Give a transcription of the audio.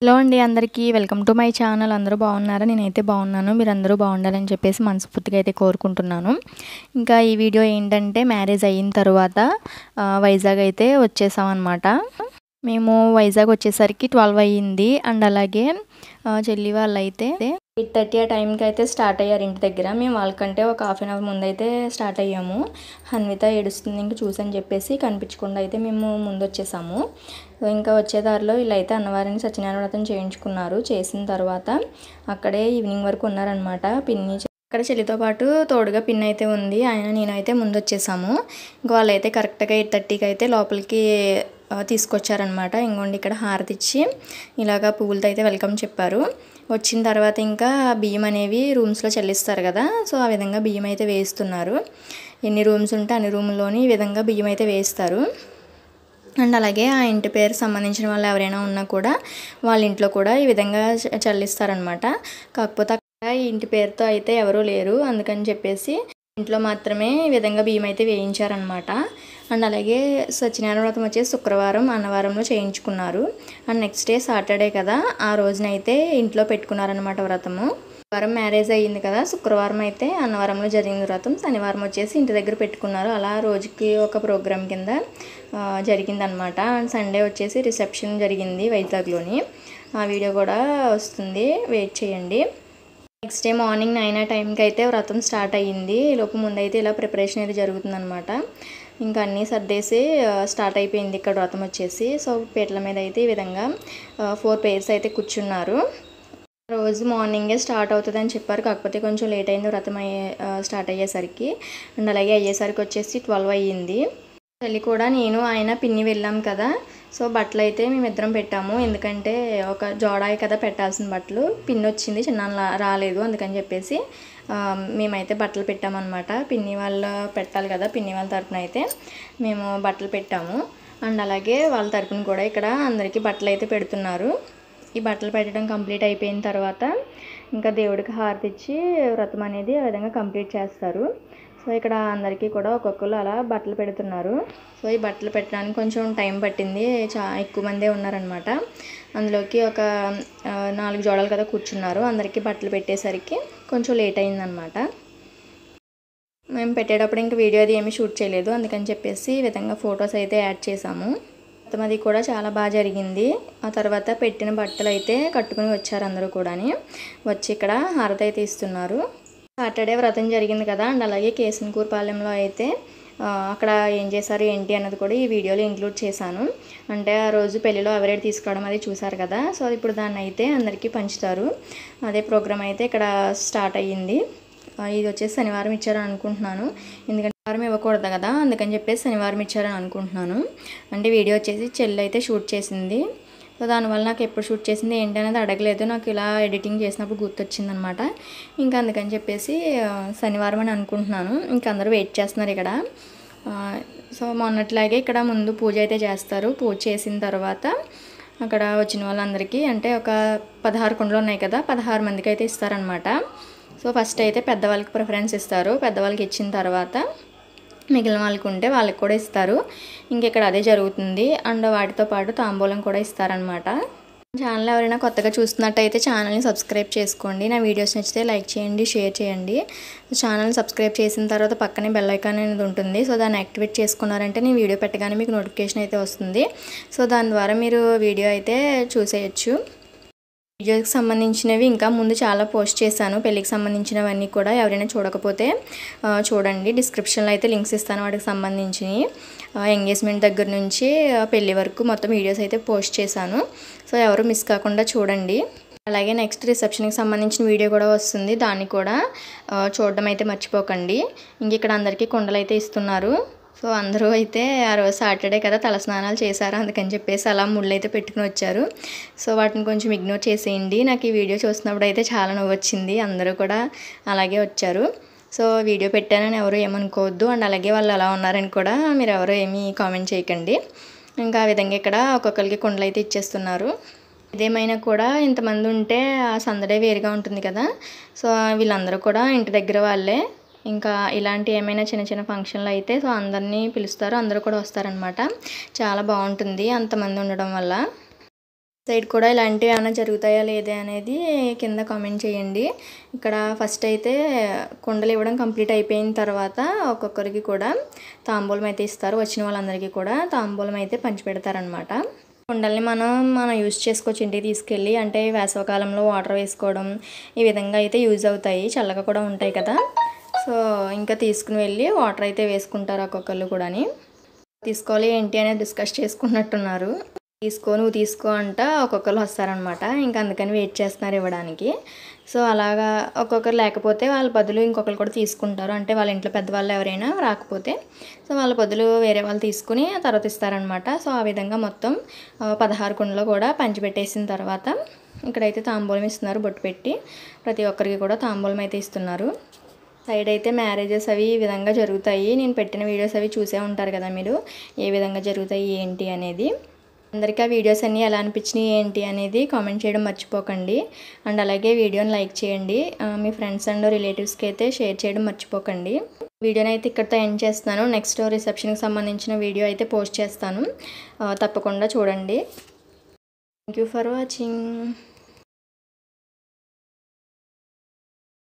Hello అండి అందరికీ welcome to my channel. అందరూ బాగున్నారా? నేనైతే బాగున్నాను. మీరందరూ బాగుండాలని చెప్పేసి మనస్ఫూర్తిగా అయితే కోరుకుంటున్నాను. ఇంకా ఈ వీడియో ఏంటంటే మ్యారేజ్ అయిన తర్వాత వైజాగ్ అయితే వచ్చేసామన్నమాట. మేము వైజాగ్ వచ్చేసరికి 12 అయ్యింది. అండ్ అలాగే చెల్లి వాళ్ళు అయితే 8:30 ఆ టైంకి అయితే స్టార్ట్ అయ్యారు ఇంటి దగ్గర. మేము వాళ్ళకంటే ఒక హాఫ్ అన్ అవర్ ముందైతే స్టార్ట్ అయ్యాము. హన్విత ఏడుస్తుంది ఇంక చూసని చెప్పేసి కనిపించకుండా అయితే మేము ముందు వచ్చేసాము. ఇంకా వచ్చే దారిలో వీళ్ళైతే అన్నవారిని సత్యనారాయణ వ్రతం చేయించుకున్నారు. చేసిన తర్వాత అక్కడే ఈవినింగ్ వరకు ఉన్నారనమాట. పిన్ని అక్కడ చెల్లితో పాటు తోడుగా పిన్ అయితే ఉంది. నేనైతే ముందు వచ్చేసాము. ఇంక వాళ్ళైతే కరెక్ట్గా 8:30కి అయితే లోపలికి తీసుకొచ్చారనమాట. ఇంకోండి ఇక్కడ హారతి ఇచ్చి ఇలాగా పువ్వులతో అయితే వెల్కమ్ చెప్పారు. వచ్చిన తర్వాత ఇంకా బియ్యం అనేవి రూమ్స్లో చెల్లిస్తారు కదా, సో ఆ విధంగా బియ్యం అయితే వేస్తున్నారు. ఎన్ని రూమ్స్ ఉంటే అన్ని రూమ్లోని ఈ విధంగా బియ్యం అయితే వేస్తారు. అండ్ అలాగే ఆ ఇంటి పేరు సంబంధించిన వాళ్ళు ఎవరైనా ఉన్నా కూడా వాళ్ళ ఇంట్లో కూడా ఈ విధంగా చెల్లిస్తారనమాట. కాకపోతే అక్కడ ఈ ఇంటి పేరుతో అయితే ఎవరూ లేరు, అందుకని చెప్పేసి ఇంట్లో మాత్రమే ఈ విధంగా బియ్యం అయితే వేయించారనమాట. అండ్ అలాగే సత్యనారాయణ వ్రతం వచ్చేసి శుక్రవారం అన్నవరంలో చేయించుకున్నారు. అండ్ నెక్స్ట్ డే సాటర్డే కదా, ఆ రోజునైతే ఇంట్లో పెట్టుకున్నారనమాట వ్రతము. వారం మ్యారేజ్ అయ్యింది కదా, శుక్రవారం అయితే అన్నవరంలో జరిగింది వ్రతం, శనివారం వచ్చేసి ఇంటి దగ్గర పెట్టుకున్నారు. అలా రోజుకి ఒక ప్రోగ్రామ్ కింద జరిగిందనమాట. అండ్ సండే వచ్చేసి రిసెప్షన్ జరిగింది వైజాగ్లోని. ఆ వీడియో కూడా వస్తుంది, వెయిట్ చేయండి. నెక్స్ట్ డే మార్నింగ్ 9 ఆ టైంకి అయితే వ్రతం స్టార్ట్ అయ్యింది. లోపు ముందైతే ఇలా ప్రిపరేషన్ అయితే జరుగుతుందనమాట. ఇంకా అన్నీ సర్దేసి స్టార్ట్ అయిపోయింది ఇక్కడ వ్రతం వచ్చేసి. సో పీటల మీద అయితే ఈ విధంగా 4 పేర్స్ అయితే కూర్చున్నారు. రోజు మార్నింగే స్టార్ట్ అవుతుందని చెప్పారు, కాకపోతే కొంచెం లేట్ అయింది వ్రతం స్టార్ట్ అయ్యేసరికి. అండ్ అలాగే అయ్యేసరికి వచ్చేసి 12 అయ్యింది. తల్లి కూడా నేను ఆయన పిన్ని వెళ్ళాం కదా, సో బట్టలు అయితే మేమిద్దరం పెట్టాము. ఎందుకంటే ఒక జోడాయి కదా పెట్టాల్సిన బట్టలు, పిన్ని వచ్చింది చిన్న రాలేదు, అందుకని చెప్పేసి మేమైతే బట్టలు పెట్టామన్నమాట. పిన్ని వాళ్ళు పెట్టాలి కదా, పిన్ని వాళ్ళ తరపున అయితే మేము బట్టలు పెట్టాము. అండ్ అలాగే వాళ్ళ తరపున కూడా ఇక్కడ అందరికీ బట్టలు అయితే పెడుతున్నారు. ఈ బట్టలు పెట్టడం కంప్లీట్ అయిపోయిన తర్వాత ఇంకా దేవుడికి హారతి ఇచ్చి వ్రతం అనేది ఆ విధంగా కంప్లీట్ చేస్తారు. సో ఇక్కడ అందరికీ కూడా ఒక్కొక్కరు అలా బట్టలు పెడుతున్నారు. సో ఈ బట్టలు పెట్టడానికి కొంచెం టైం పట్టింది, ఎక్కువ మందే ఉన్నారనమాట. అందులోకి ఒక 4 జోడలు కదా కూర్చున్నారు. అందరికీ బట్టలు పెట్టేసరికి కొంచెం లేట్ అయిందనమాట. మేము పెట్టేటప్పుడు ఇంకా వీడియో అది ఏమీ షూట్ చేయలేదు, అందుకని చెప్పేసి ఈ విధంగా ఫొటోస్ అయితే యాడ్ చేసాము. మొత్తం అది కూడా చాలా బాగా జరిగింది. ఆ తర్వాత పెట్టిన బట్టలు అయితే కట్టుకుని వచ్చారు అందరూ కూడా. వచ్చి ఇక్కడ హారతి అయితే ఇస్తున్నారు. సాటర్డే వ్రతం జరిగింది కదా, అండ్ అలాగే కేశనకూరుపాలెంలో అయితే అక్కడ ఏం చేశారు ఏంటి అన్నది కూడా ఈ వీడియోలో ఇంక్లూడ్ చేశాను. అంటే ఆ రోజు పెళ్ళిలో ఎవరేడు తీసుకోవడం అది చూసారు కదా, సో ఇప్పుడు దాన్ని అయితే అందరికీ పంచుతారు. అదే ప్రోగ్రామ్ అయితే ఇక్కడ స్టార్ట్ అయ్యింది. ఇది వచ్చేసి శనివారం ఇచ్చారని అనుకుంటున్నాను, ఎందుకంటే వారం ఇవ్వకూడదు కదా, అందుకని చెప్పేసి శనివారం ఇచ్చారని అనుకుంటున్నాను. అంటే వీడియో వచ్చేసి చెల్లి అయితే షూట్ చేసింది. సో దానివల్ల నాకు ఎప్పుడు షూట్ చేసింది ఏంటి అనేది అడగలేదు, నాకు ఇలా ఎడిటింగ్ చేసినప్పుడు గుర్తొచ్చిందనమాట. ఇంకా అందుకని చెప్పేసి శనివారం అని అనుకుంటున్నాను. ఇంకా అందరూ వెయిట్ చేస్తున్నారు ఇక్కడ. సో మొన్నట్లాగే ఇక్కడ ముందు పూజ అయితే చేస్తారు. పూజ చేసిన తర్వాత అక్కడ వచ్చిన వాళ్ళందరికీ అంటే ఒక 16 కుండలు ఉన్నాయి కదా, 16 మందికి అయితే ఇస్తారనమాట. సో ఫస్ట్ అయితే పెద్దవాళ్ళకి ప్రిఫరెన్స్ ఇస్తారు. పెద్దవాళ్ళకి ఇచ్చిన తర్వాత మిగిలిన వాళ్ళకి ఉంటే వాళ్ళకి కూడా ఇస్తారు. ఇంకెక్కడ అదే జరుగుతుంది. అండ్ వాటితో పాటు తాంబూలం కూడా ఇస్తారనమాట. ఛానల్ ఎవరైనా కొత్తగా చూస్తున్నట్టయితే ఛానల్ని సబ్స్క్రైబ్ చేసుకోండి. నా వీడియోస్ నచ్చితే లైక్ చేయండి, షేర్ చేయండి. ఛానల్ సబ్స్క్రైబ్ చేసిన తర్వాత పక్కనే బెల్ ఐకాన్ అనేది ఉంటుంది. సో దాన్ని యాక్టివేట్ చేసుకున్నారంటే నేను వీడియో పెట్టగానే మీకు నోటిఫికేషన్ అయితే వస్తుంది. సో దాని ద్వారా మీరు వీడియో అయితే చూసేయచ్చు. వీడియోకి సంబంధించినవి ఇంకా ముందు చాలా పోస్ట్ చేశాను, పెళ్ళికి సంబంధించినవన్నీ కూడా. ఎవరైనా చూడకపోతే చూడండి, డిస్క్రిప్షన్లో అయితే లింక్స్ ఇస్తాను వాటికి సంబంధించినవి. ఎంగేజ్మెంట్ దగ్గర నుంచి పెళ్ళి వరకు మొత్తం వీడియోస్ అయితే పోస్ట్ చేశాను. సో ఎవరు మిస్ కాకుండా చూడండి. అలాగే నెక్స్ట్ రిసెప్షన్కి సంబంధించిన వీడియో కూడా వస్తుంది, దాన్ని కూడా చూడడం అయితే మర్చిపోకండి. ఇంక ఇక్కడ అందరికీ కుండలు అయితే ఇస్తున్నారు. సో అందరూ అయితే ఆ రోజు సాటర్డే కదా తలస్నానాలు చేశారు, అందుకని చెప్పేసి అలా ముళ్ళు అయితే పెట్టుకుని వచ్చారు. సో వాటిని కొంచెం ఇగ్నోర్ చేసేయండి. నాకు ఈ వీడియో చూసినప్పుడు అయితే చాలా నవ్వు వచ్చింది. అందరూ కూడా అలాగే వచ్చారు. సో వీడియో పెట్టానని ఎవరు ఏమనుకోవద్దు. అండ్ అలాగే వాళ్ళు అలా ఉన్నారని కూడా మీరు ఎవరు ఏమీ కామెంట్ చేయకండి. ఇంకా ఆ విధంగా ఇక్కడ ఒక్కొక్కరికి కుండలు అయితే ఇచ్చేస్తున్నారు. ఇదేమైనా కూడా ఇంతమంది ఉంటే ఆ సందడే వేరుగా ఉంటుంది కదా. సో వీళ్ళందరూ కూడా ఇంటి దగ్గర వాళ్ళే. ఇంకా ఇలాంటి ఏమైనా చిన్న చిన్న ఫంక్షన్లు అయితే సో అందరినీ పిలుస్తారు, అందరూ కూడా వస్తారనమాట. చాలా బాగుంటుంది అంతమంది ఉండడం వల్ల. సైడ్ కూడా ఇలాంటివి ఏమైనా జరుగుతాయా లేదా అనేది కింద కామెంట్ చేయండి. ఇక్కడ ఫస్ట్ అయితే కుండలు ఇవ్వడం కంప్లీట్ అయిపోయిన తర్వాత ఒక్కొక్కరికి కూడా తాంబూలం అయితే ఇస్తారు. వచ్చిన వాళ్ళందరికీ కూడా తాంబూలం అయితే పంచిపెడతారనమాట. కుండల్ని మనం యూజ్ చేసుకోవచ్చు ఇంటికి తీసుకెళ్ళి. అంటే వేసవకాలంలో వాటర్ వేసుకోవడం ఈ విధంగా అయితే యూజ్ అవుతాయి. చల్లగా కూడా ఉంటాయి కదా. సో ఇంకా తీసుకుని వెళ్ళి వాటర్ అయితే వేసుకుంటారు ఒక్కొక్కళ్ళు కూడా. తీసుకోవాలి ఏంటి అనేది డిస్కస్ చేసుకున్నట్టున్నారు. నువ్వు తీసుకో అంట ఒక్కొక్కరు వస్తారనమాట. ఇంకా అందుకని వెయిట్ చేస్తున్నారు ఇవ్వడానికి. సో అలాగా ఒక్కొక్కరు లేకపోతే వాళ్ళ బదులు ఇంకొకరు కూడా తీసుకుంటారు. అంటే వాళ్ళ ఇంట్లో పెద్దవాళ్ళు ఎవరైనా రాకపోతే సో వాళ్ళ బదులు వేరే వాళ్ళు తీసుకుని తర్వాత ఇస్తారనమాట. సో ఆ విధంగా మొత్తం 16 కుండలు కూడా పంచిపెట్టేసిన తర్వాత ఇక్కడైతే తాంబూలం ఇస్తున్నారు. బొట్టు పెట్టి ప్రతి ఒక్కరికి కూడా తాంబూలం అయితే ఇస్తున్నారు. సైడ్ అయితే మ్యారేజెస్ అవి ఈ విధంగా జరుగుతాయి. నేను పెట్టిన వీడియోస్ అవి చూసే ఉంటారు కదా మీరు, ఏ విధంగా జరుగుతాయి ఏంటి అనేది. అందరికీ ఆ వీడియోస్ అన్నీ ఎలా అనిపించినాయి ఏంటి అనేది కామెంట్ చేయడం మర్చిపోకండి. అండ్ అలాగే వీడియోని లైక్ చేయండి. మీ ఫ్రెండ్స్ అండ్ రిలేటివ్స్కి అయితే షేర్ చేయడం మర్చిపోకండి. వీడియోని అయితే ఇక్కడితో ఎండ్ చేస్తున్నాను. నెక్స్ట్ రిసెప్షన్కి సంబంధించిన వీడియో అయితే పోస్ట్ చేస్తాను. తప్పకుండా చూడండి. Thank you for watching.